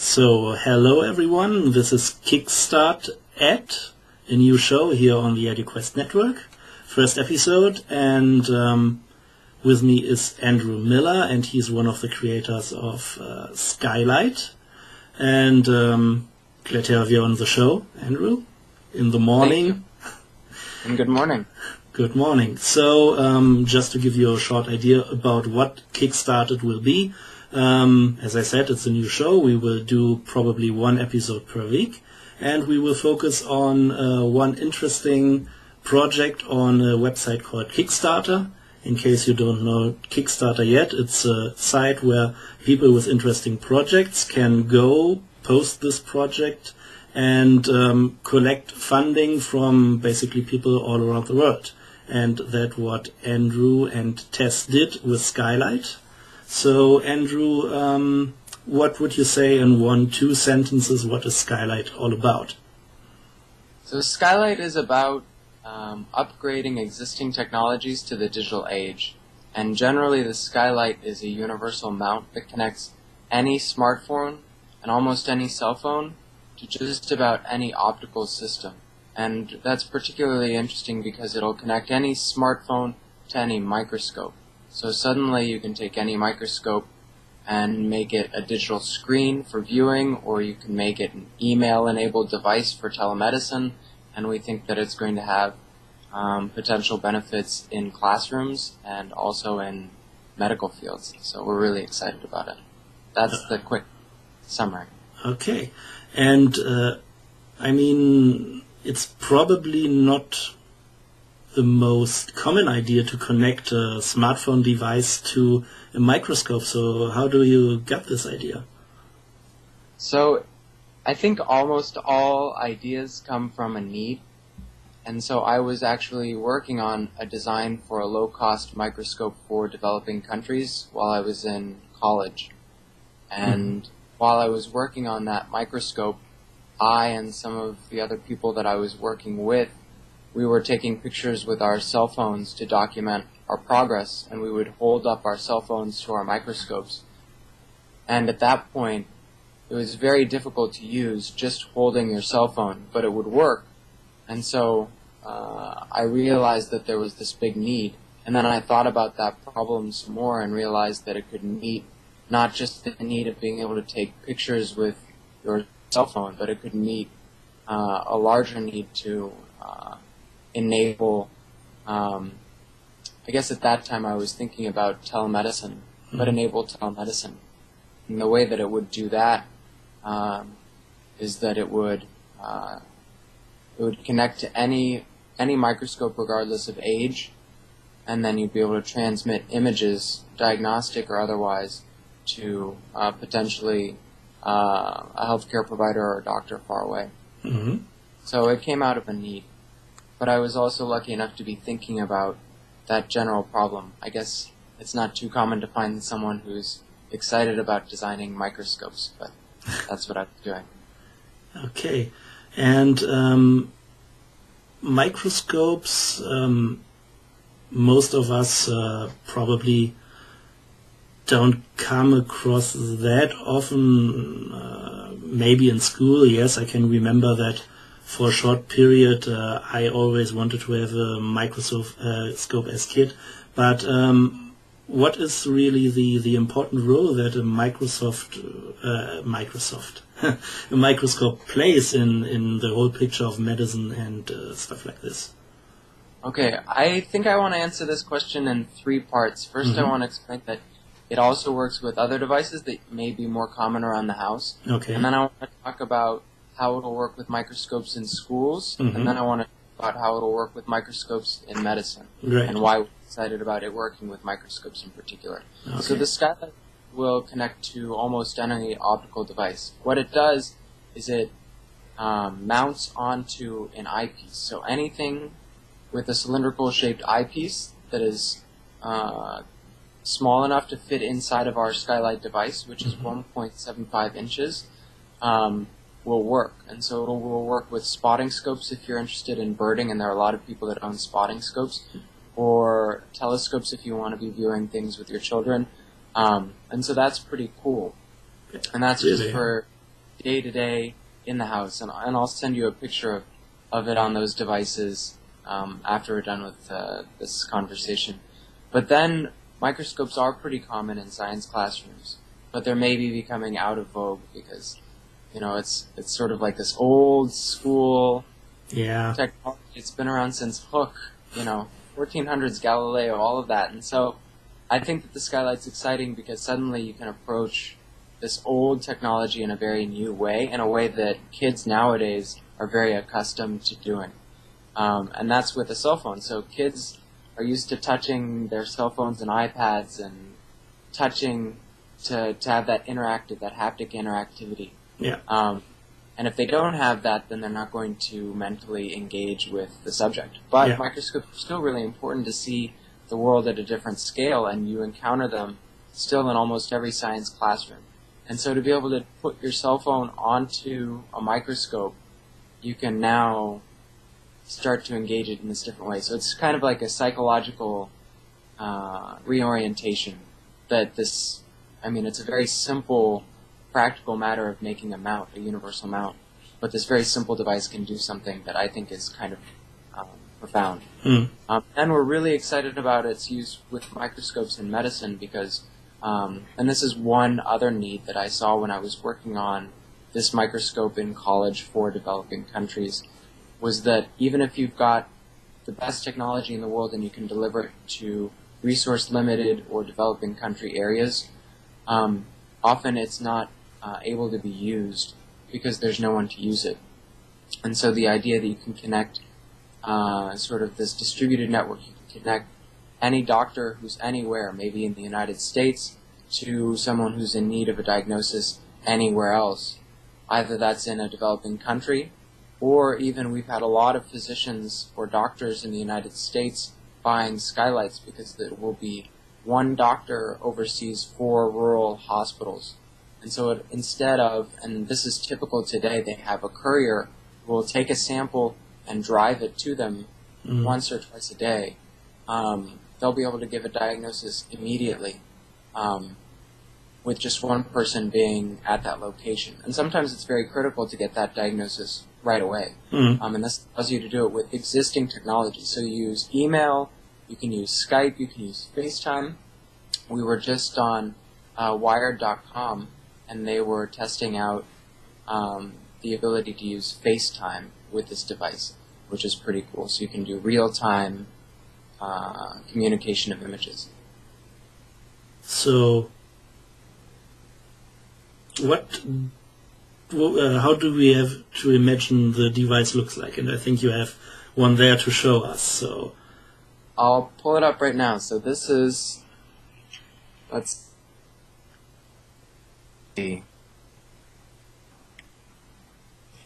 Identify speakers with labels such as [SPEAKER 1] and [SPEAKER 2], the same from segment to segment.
[SPEAKER 1] So, hello everyone, this is Kickstart at a new show here on the EDUKWEST network. First episode, and with me is Andrew Miller, and he's one of the creators of SkyLight. And glad to have you on the show, Andrew, in the morning.
[SPEAKER 2] Thank you. And good morning.
[SPEAKER 1] Good morning. So, just to give you a short idea about what Kickstarted will be, as I said, it's a new show. We will do probably one episode per week, and we will focus on one interesting project on a website called Kickstarter. In case you don't know Kickstarter yet, it's a site where people with interesting projects can go, post this project, and collect funding from basically people all around the world. And that's what Andrew and Tess did with SkyLight. So, Andrew, what would you say in 1-2 sentences, what is SkyLight all about?
[SPEAKER 2] So SkyLight is about upgrading existing technologies to the digital age. And generally the SkyLight is a universal mount that connects any smartphone and almost any cell phone to just about any optical system. And that's particularly interesting because it'll connect any smartphone to any microscope. So suddenly you can take any microscope and make it a digital screen for viewing, or you can make it an email-enabled device for telemedicine, and we think that it's going to have potential benefits in classrooms and also in medical fields. So we're really excited about it. That's the quick summary.
[SPEAKER 1] Okay. And, I mean, it's probably not the most common idea to connect a smartphone device to a microscope. So how do you get this idea?
[SPEAKER 2] So I think almost all ideas come from a need. And so I was actually working on a design for a low-cost microscope for developing countries while I was in college. And while I was working on that microscope, I and some of the other people that I was working with, we were taking pictures with our cell phones to document our progress, and we would hold up our cell phones to our microscopes. And at that point, it was very difficult to use just holding your cell phone, but it would work. And so I realized that there was this big need. And then I thought about that problem some more and realized that it could meet not just the need of being able to take pictures with your cell phone, but it could meet a larger need to enable, I guess at that time I was thinking about telemedicine, but enable telemedicine. And the way that it would do that is that it would connect to any microscope regardless of age, and then you'd be able to transmit images, diagnostic or otherwise, to potentially a healthcare provider or a doctor far away.
[SPEAKER 1] Mm-hmm.
[SPEAKER 2] So it came out of a need. But I was also lucky enough to be thinking about that general problem. I guess it's not too common to find someone who's excited about designing microscopes, but that's what I'm doing.
[SPEAKER 1] Okay. And microscopes, most of us probably don't come across that often. Maybe in school, yes, I can remember that for a short period I always wanted to have a microscope as kid. But what is really the important role that a microscope plays in the whole picture of medicine and stuff like this?
[SPEAKER 2] Okay, I think I want to answer this question in 3 parts. First, I want to explain that it also works with other devices that may be more common around the house.
[SPEAKER 1] Okay.
[SPEAKER 2] And then I want to talk about how it'll work with microscopes in schools, and then I want to talk about how it'll work with microscopes in medicine, and why we're excited about it working with microscopes in particular. Okay. So the SkyLight will connect to almost any optical device. What it does is it mounts onto an eyepiece. So anything with a cylindrical shaped eyepiece that is small enough to fit inside of our SkyLight device, which is 1.75 inches, will work. And so it will work with spotting scopes if you're interested in birding, and there are a lot of people that own spotting scopes, or telescopes if you want to be viewing things with your children. And so that's pretty cool. And that's
[SPEAKER 1] really?
[SPEAKER 2] Just for day to day in the house, and I'll send you a picture of it on those devices after we're done with this conversation. But then microscopes are pretty common in science classrooms, but they're maybe becoming out of vogue because, it's sort of like this old school technology. It's been around since Hooke, 1400s, Galileo, all of that. And so I think that the SkyLight's exciting because suddenly you can approach this old technology in a very new way, in a way that kids nowadays are very accustomed to doing. And that's with a cell phone. So kids are used to touching their cell phones and iPads and touching to have that haptic interactivity.
[SPEAKER 1] Yeah.
[SPEAKER 2] And if they don't have that, then they're not going to mentally engage with the subject. But microscopes are still really important to see the world at a different scale, and you encounter them still in almost every science classroom. And so to be able to put your cell phone onto a microscope, you can now start to engage it in this different way. So it's kind of like a psychological reorientation that it's a very simple, practical matter of making a mount, a universal mount. But this very simple device can do something that I think is kind of profound. And we're really excited about its use with microscopes in medicine because, and this is one other need that I saw when I was working on this microscope in college for developing countries, was that even if you've got the best technology in the world and you can deliver it to resource-limited or developing country areas, often it's not able to be used because there's no one to use it. And so the idea that you can connect sort of this distributed network, you can connect any doctor who's anywhere, maybe in the United States, to someone who's in need of a diagnosis anywhere else. Either that's in a developing country, or even we've had a lot of physicians or doctors in the United States buying SkyLights because there will be one doctor oversees 4 rural hospitals. And so instead of, and this is typical today, they have a courier who will take a sample and drive it to them once or twice a day. They'll be able to give a diagnosis immediately with just one person being at that location. And sometimes it's very critical to get that diagnosis right away. And this allows you to do it with existing technology. So you use email, you can use Skype, you can use FaceTime. We were just on Wired.com, and they were testing out the ability to use FaceTime with this device, which is pretty cool. So you can do real-time communication of images.
[SPEAKER 1] So, how do we have to imagine the device looks like? And I think you have one there to show us. So,
[SPEAKER 2] I'll pull it up right now. So this is, let's see.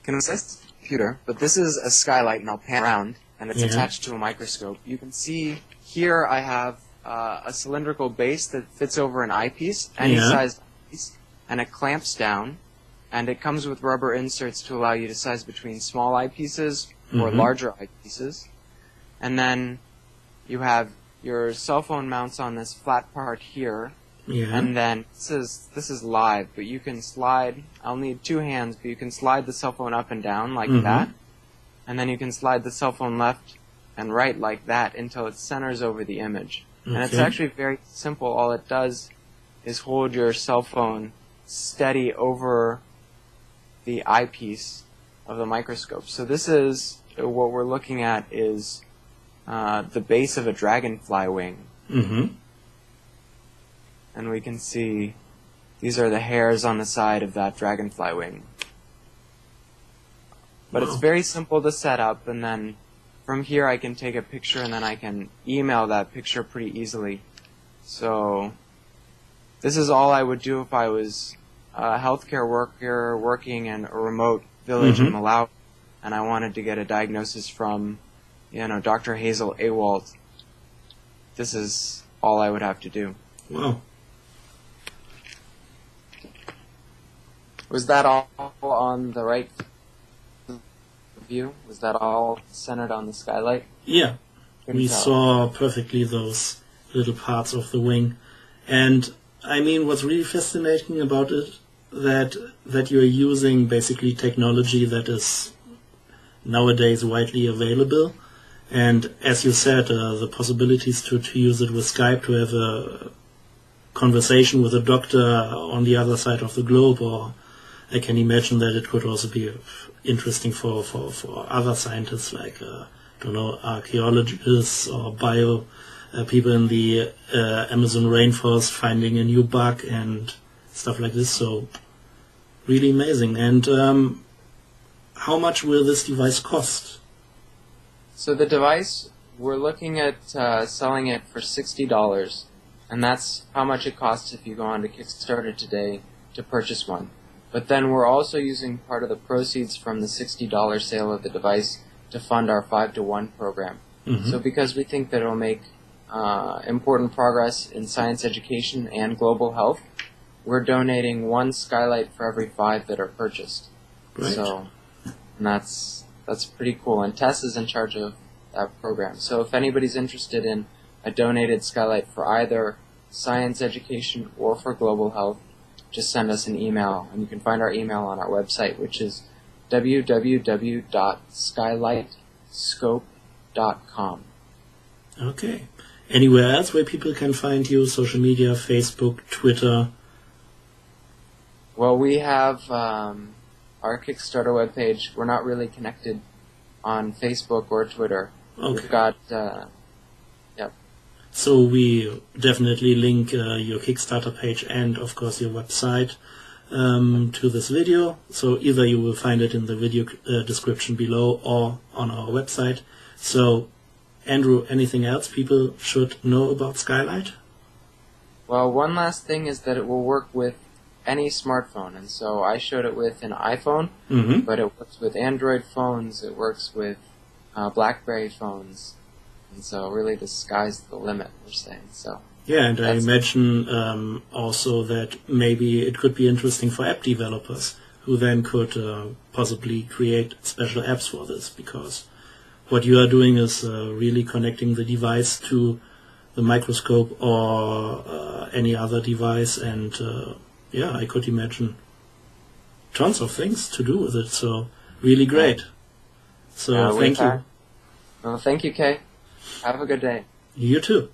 [SPEAKER 2] Can I this computer? But this is a SkyLight, and I'll pan around, and it's attached to a microscope. You can see here I have a cylindrical base that fits over an eyepiece, any sized eyepiece, and it clamps down, and it comes with rubber inserts to allow you to size between small eyepieces or larger eyepieces. And then you have your cell phone mounts on this flat part here, and then this is live, but you can slide, I'll need 2 hands, but you can slide the cell phone up and down like that, and then you can slide the cell phone left and right like that until it centers over the image. And it's actually very simple. All it does is hold your cell phone steady over the eyepiece of the microscope. So this is, what we're looking at is the base of a dragonfly wing. And we can see these are the hairs on the side of that dragonfly wing. But it's very simple to set up, and then from here I can take a picture and then I can email that picture pretty easily. So this is all I would do if I was a healthcare worker working in a remote village in Malawi, and I wanted to get a diagnosis from, Dr. Hazel Awalt. This is all I would have to do.
[SPEAKER 1] Wow.
[SPEAKER 2] Was that all on the right view? Was that all centered on the SkyLight?
[SPEAKER 1] Yeah. We saw perfectly those little parts of the wing. And, what's really fascinating about it that you're using basically technology that is nowadays widely available. And as you said, the possibilities to use it with Skype, to have a conversation with a doctor on the other side of the globe, or I can imagine that it could also be interesting for other scientists like, archaeologists or bio people in the Amazon rainforest finding a new bug and stuff like this. So really amazing. And how much will this device cost?
[SPEAKER 2] So the device, we're looking at selling it for $60, and that's how much it costs if you go on to Kickstarter today to purchase one. But then we're also using part of the proceeds from the $60 sale of the device to fund our 5-to-1 program. Mm-hmm. So because we think that it'll make important progress in science education and global health, we're donating 1 SkyLight for every 5 that are purchased.
[SPEAKER 1] Right.
[SPEAKER 2] So, and that's pretty cool. And Tess is in charge of that program. So if anybody's interested in a donated SkyLight for either science education or for global health, just send us an email. And you can find our email on our website, which is www.skylightscope.com.
[SPEAKER 1] Okay. Anywhere else where people can find you? Social media, Facebook, Twitter?
[SPEAKER 2] Well, we have our Kickstarter webpage. We're not really connected on Facebook or Twitter.
[SPEAKER 1] Okay.
[SPEAKER 2] We've got,
[SPEAKER 1] So we definitely link your Kickstarter page and, of course, your website to this video. So either you will find it in the video description below or on our website. So, Andrew, anything else people should know about SkyLight?
[SPEAKER 2] Well, one last thing is that it will work with any smartphone. And so I showed it with an iPhone,
[SPEAKER 1] Mm-hmm.
[SPEAKER 2] but it works with Android phones, it works with BlackBerry phones. And so really the sky's the limit, we're saying. So
[SPEAKER 1] yeah, and I imagine also that maybe it could be interesting for app developers who then could possibly create special apps for this, because what you are doing is really connecting the device to the microscope or any other device, and I could imagine tons of things to do with it. So really great. So thank you.
[SPEAKER 2] Well, thank you, Kay. Have a good day.
[SPEAKER 1] You too.